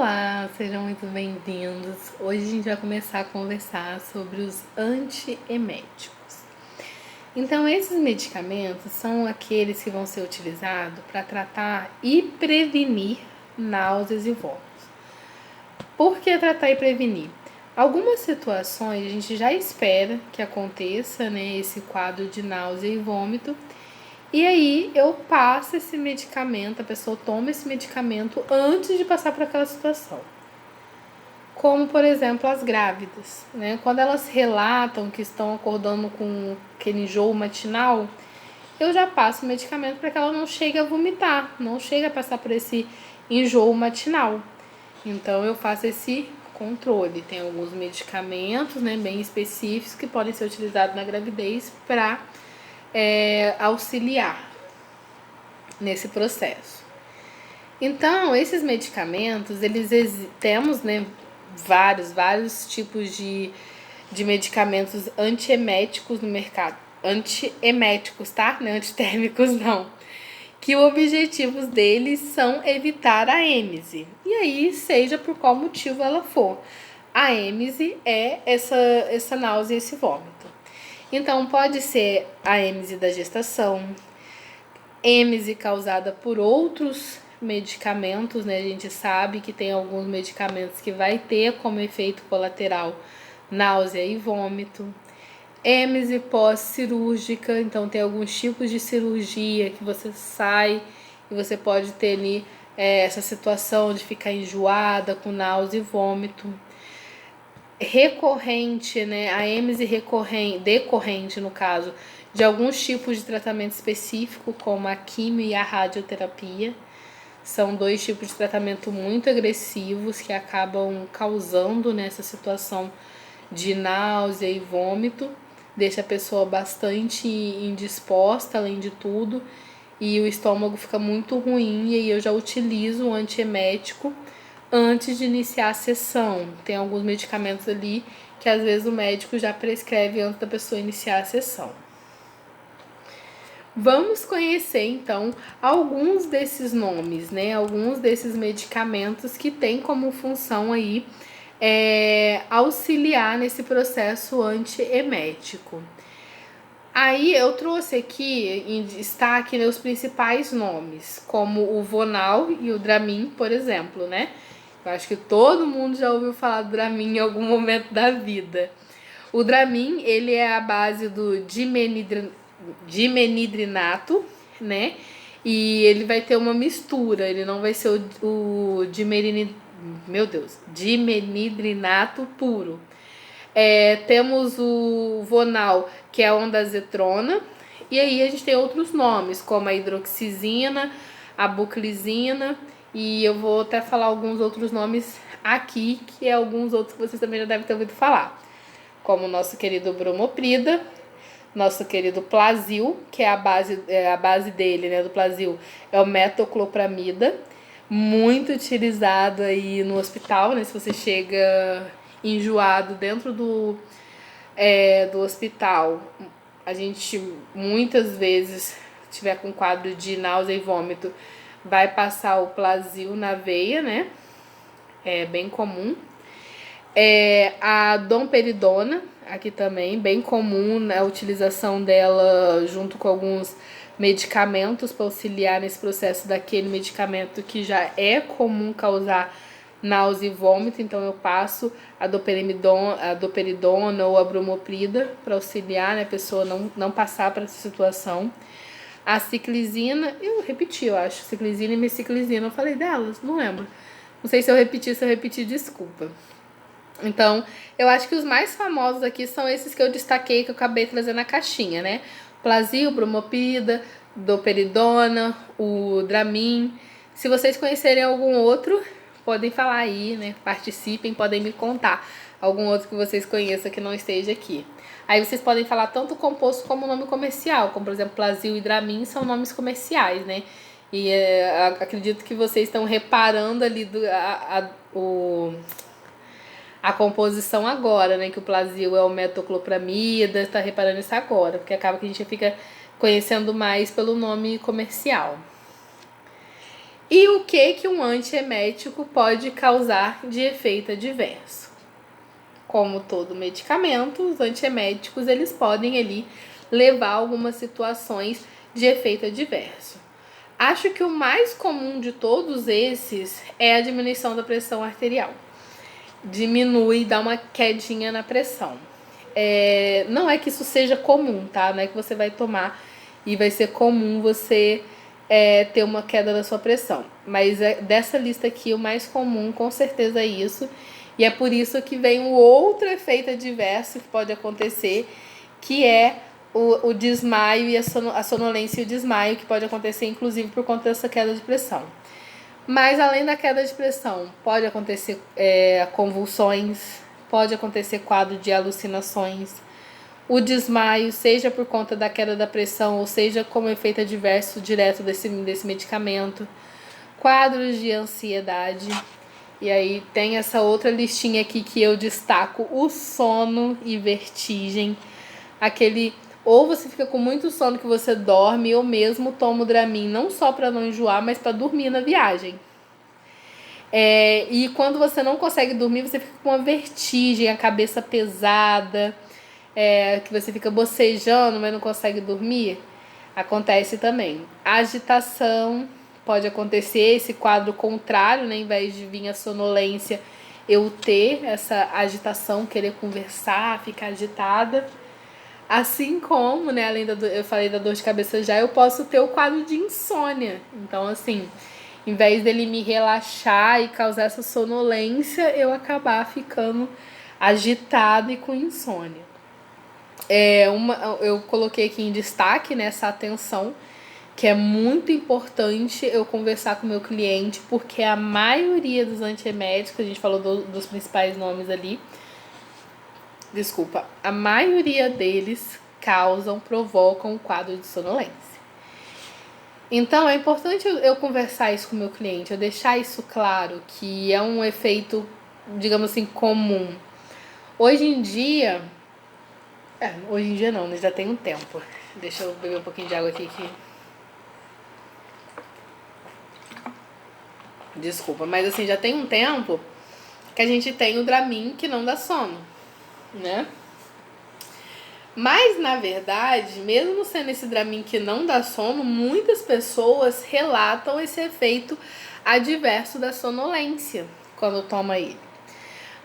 Olá, sejam muito bem-vindos. Hoje a gente vai começar a conversar sobre os antieméticos. Então, esses medicamentos são aqueles que vão ser utilizados para tratar e prevenir náuseas e vômitos. Por que tratar e prevenir? Algumas situações a gente já espera que aconteça, esse quadro de náusea e vômito. E aí eu passo esse medicamento, a pessoa toma esse medicamento antes de passar por aquela situação. Como, por exemplo, as grávidas, Quando elas relatam que estão acordando com aquele enjoo matinal, eu já passo o medicamento para que ela não chegue a vomitar, não chegue a passar por esse enjoo matinal. Então eu faço esse controle. Tem alguns medicamentos, bem específicos que podem ser utilizados na gravidez para auxiliar nesse processo. Então, esses medicamentos, temos, vários tipos de medicamentos antieméticos no mercado. Antieméticos, tá? Não é antitérmicos, não. Que os objetivos deles são evitar a êmese. E aí, seja por qual motivo ela for. A êmese é essa náusea e esse vômito. Então, pode ser a êmese da gestação, êmese causada por outros medicamentos, A gente sabe que tem alguns medicamentos que vai ter como efeito colateral náusea e vômito. Êmese pós-cirúrgica, então tem alguns tipos de cirurgia que você sai e você pode ter ali essa situação de ficar enjoada, com náusea e vômito. Recorrente, a êmese decorrente, no caso, de alguns tipos de tratamento específico, como a quimio e a radioterapia. São dois tipos de tratamento muito agressivos que acabam causando nessa situação de náusea e vômito. Deixa a pessoa bastante indisposta, além de tudo, e o estômago fica muito ruim, e aí eu já utilizo o antiemético antes de iniciar a sessão. Tem alguns medicamentos ali que às vezes o médico já prescreve antes da pessoa iniciar a sessão. Vamos conhecer então alguns desses nomes, Alguns desses medicamentos que têm como função aí auxiliar nesse processo antiemético. Aí eu trouxe aqui em destaque os principais nomes, como o Vonal e o Dramin, por exemplo, Eu acho que todo mundo já ouviu falar do Dramin em algum momento da vida. O Dramin, ele é a base do dimenidrinato, E ele vai ter uma mistura, ele não vai ser o dimenidrinato puro. Temos o Vonal, que é a ondazetrona, e aí a gente tem outros nomes, como a hidroxizina, a buclizina, e eu vou até falar alguns outros nomes aqui, que é alguns outros que vocês também já devem ter ouvido falar, como o nosso querido bromoprida, nosso querido Plasil, que é a base dele, do Plasil, é o metoclopramida, muito utilizado aí no hospital, Se você chega enjoado dentro do hospital, a gente muitas vezes tiver com quadro de náusea e vômito, vai passar o Plasil na veia, É bem comum. A domperidona, aqui também, bem comum a utilização dela junto com alguns medicamentos para auxiliar nesse processo daquele medicamento que já é comum causar náusea e vômito, então eu passo a doperidona ou a bromoprida para auxiliar, a pessoa não passar para essa situação. A ciclizina, eu acho, ciclizina e meciclizina, eu falei delas, não lembro. Não sei se eu repeti, desculpa. Então, eu acho que os mais famosos aqui são esses que eu destaquei, que eu acabei trazendo na caixinha, Plasil, bromoprida, doperidona, o Dramin. Se vocês conhecerem algum outro, podem falar aí, Participem, podem me contar algum outro que vocês conheçam que não esteja aqui. Aí vocês podem falar tanto o composto como o nome comercial, como por exemplo, Plasil e Dramin são nomes comerciais, E acredito que vocês estão reparando ali a composição agora, que o Plasil é o metoclopramida, está reparando isso agora, porque acaba que a gente fica conhecendo mais pelo nome comercial. E o que um antiemético pode causar de efeito adverso? Como todo medicamento, os antieméticos eles podem ali levar a algumas situações de efeito adverso. Acho que o mais comum de todos esses é a diminuição da pressão arterial. Diminui, dá uma quedinha na pressão. Não é que isso seja comum, tá? Não é que você vai tomar e vai ser comum você ter uma queda da sua pressão. Mas dessa lista aqui, o mais comum com certeza é isso. E é por isso que vem um outro efeito adverso que pode acontecer, que é o desmaio e a sonolência e o desmaio, que pode acontecer inclusive por conta dessa queda de pressão. Mas além da queda de pressão, pode acontecer convulsões, pode acontecer quadro de alucinações, o desmaio, seja por conta da queda da pressão, ou seja como efeito adverso direto desse medicamento, quadros de ansiedade. E aí tem essa outra listinha aqui que eu destaco: o sono e vertigem. Ou você fica com muito sono que você dorme, ou mesmo toma o Dramin, não só para não enjoar, mas para dormir na viagem. E quando você não consegue dormir, você fica com uma vertigem, a cabeça pesada, que você fica bocejando, mas não consegue dormir. Acontece também. Agitação pode acontecer, esse quadro contrário, né? Em vez de vir a sonolência, eu ter essa agitação, querer conversar, ficar agitada. Assim como, né, além eu falei da dor de cabeça já, eu posso ter o quadro de insônia. Então, assim, em vez dele me relaxar e causar essa sonolência, eu acabar ficando agitada e com insônia. Eu coloquei aqui em destaque, né, essa atenção, que é muito importante eu conversar com o meu cliente, porque a maioria dos antieméticos, a gente falou dos principais nomes ali, a maioria deles provocam um quadro de sonolência. Então é importante eu conversar isso com o meu cliente, eu deixar isso claro, que é um efeito, digamos assim, comum. Hoje em dia não, né? Já tem um tempo. Deixa eu beber um pouquinho de água aqui. Desculpa, mas assim, já tem um tempo que a gente tem o Dramin que não dá sono, né? Mas, na verdade, mesmo sendo esse Dramin que não dá sono, muitas pessoas relatam esse efeito adverso da sonolência quando toma ele.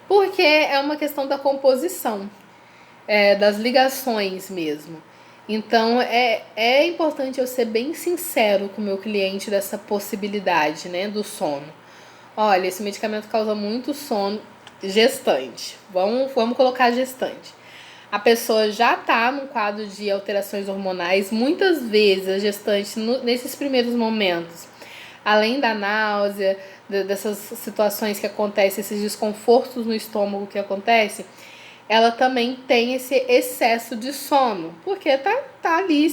Porque é uma questão da composição, das ligações mesmo. Então, é importante eu ser bem sincero com o meu cliente dessa possibilidade, né, do sono. Olha, esse medicamento causa muito sono gestante. Vamos colocar gestante. A pessoa já está num quadro de alterações hormonais. Muitas vezes a gestante, nesses primeiros momentos, além da náusea, dessas situações que acontecem, esses desconfortos no estômago que acontecem, ela também tem esse excesso de sono, porque tá ali,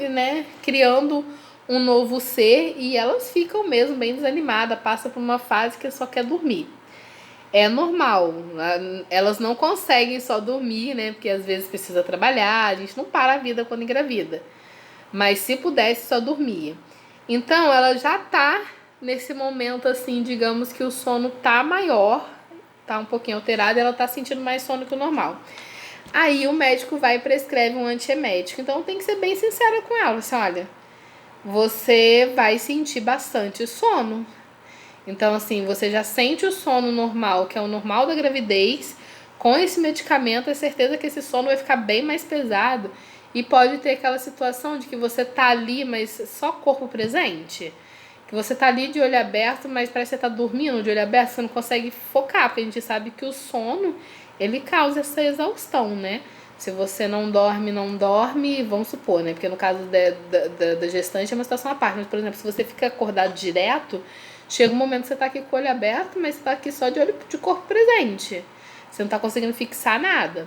né, criando um novo ser, e elas ficam mesmo bem desanimadas, passa por uma fase que só quer dormir. É normal, elas não conseguem só dormir, né? Porque às vezes precisa trabalhar, a gente não para a vida quando engravida. Mas se pudesse, só dormia. Então ela já tá nesse momento assim, digamos que o sono tá maior, tá um pouquinho alterado, e ela tá sentindo mais sono que o normal. Aí o médico vai e prescreve um antiemético. Então tem que ser bem sincera com ela, assim, olha, você vai sentir bastante sono. Então, assim, você já sente o sono normal, que é o normal da gravidez. Com esse medicamento, é certeza que esse sono vai ficar bem mais pesado. E pode ter aquela situação de que você tá ali, mas só corpo presente. Que você tá ali de olho aberto, mas parece que você tá dormindo de olho aberto, você não consegue focar. Porque a gente sabe que o sono, ele causa essa exaustão, né? Se você não dorme, vamos supor, né? Porque no caso da gestante é uma situação à parte. Mas, por exemplo, se você fica acordado direto, chega um momento que você tá aqui com o olho aberto, mas você tá aqui só de corpo presente. Você não tá conseguindo fixar nada.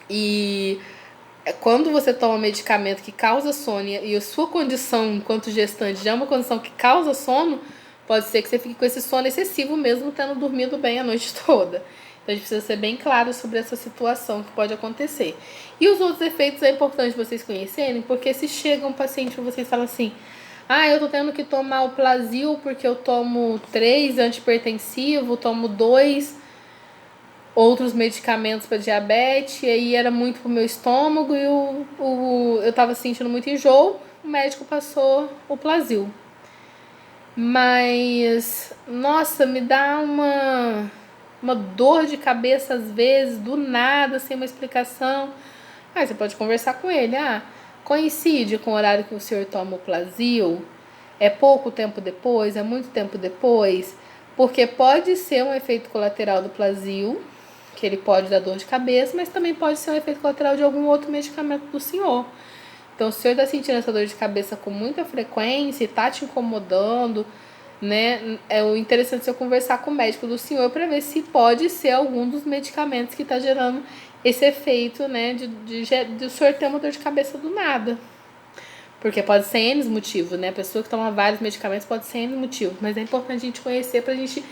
E quando você toma medicamento que causa sono e a sua condição enquanto gestante já é uma condição que causa sono, pode ser que você fique com esse sono excessivo mesmo tendo dormido bem a noite toda. Então a gente precisa ser bem claro sobre essa situação que pode acontecer. E os outros efeitos é importante vocês conhecerem, porque se chega um paciente e vocês falam assim: Ah, eu tô tendo que tomar o Plasil porque eu tomo 3 antihipertensivos, tomo 2 outros medicamentos para diabetes, e aí era muito pro meu estômago e eu tava sentindo muito enjoo, o médico passou o Plasil. Mas, nossa, me dá uma dor de cabeça às vezes, do nada, sem uma explicação. Aí você pode conversar com ele. Ah, coincide com o horário que o senhor toma o Plasil? É pouco tempo depois? É muito tempo depois? Porque pode ser um efeito colateral do Plasil, que ele pode dar dor de cabeça, mas também pode ser um efeito colateral de algum outro medicamento do senhor. Então, se o senhor está sentindo essa dor de cabeça com muita frequência e está te incomodando, né, é o interessante é eu conversar com o médico do senhor para ver se pode ser algum dos medicamentos que está gerando esse efeito, né, de o senhor ter uma dor de cabeça do nada. Porque pode ser N motivos, né? A pessoa que toma vários medicamentos pode ser N motivos, mas é importante a gente conhecer pra gente,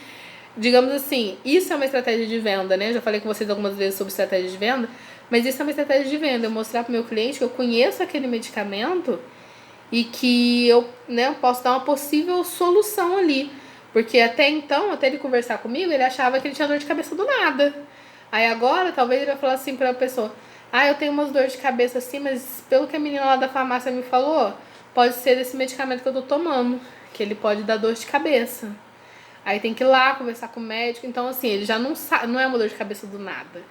digamos assim, isso é uma estratégia de venda, né? Eu já falei com vocês algumas vezes sobre estratégia de venda, mas isso é uma estratégia de venda, eu mostrar pro meu cliente que eu conheço aquele medicamento e que eu, né, posso dar uma possível solução ali. Porque até então, até ele conversar comigo, ele achava que ele tinha dor de cabeça do nada. Aí agora, talvez ele vai falar assim pra pessoa: ah, eu tenho umas dores de cabeça assim, mas pelo que a menina lá da farmácia me falou, pode ser desse medicamento que eu tô tomando, que ele pode dar dor de cabeça. Aí tem que ir lá conversar com o médico. Então, assim, ele já não sabe, não é uma dor de cabeça do nada.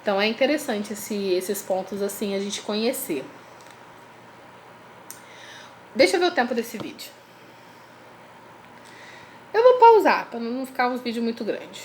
Então é interessante esses pontos assim a gente conhecer. Deixa eu ver o tempo desse vídeo. Eu vou pausar para não ficar um vídeo muito grande.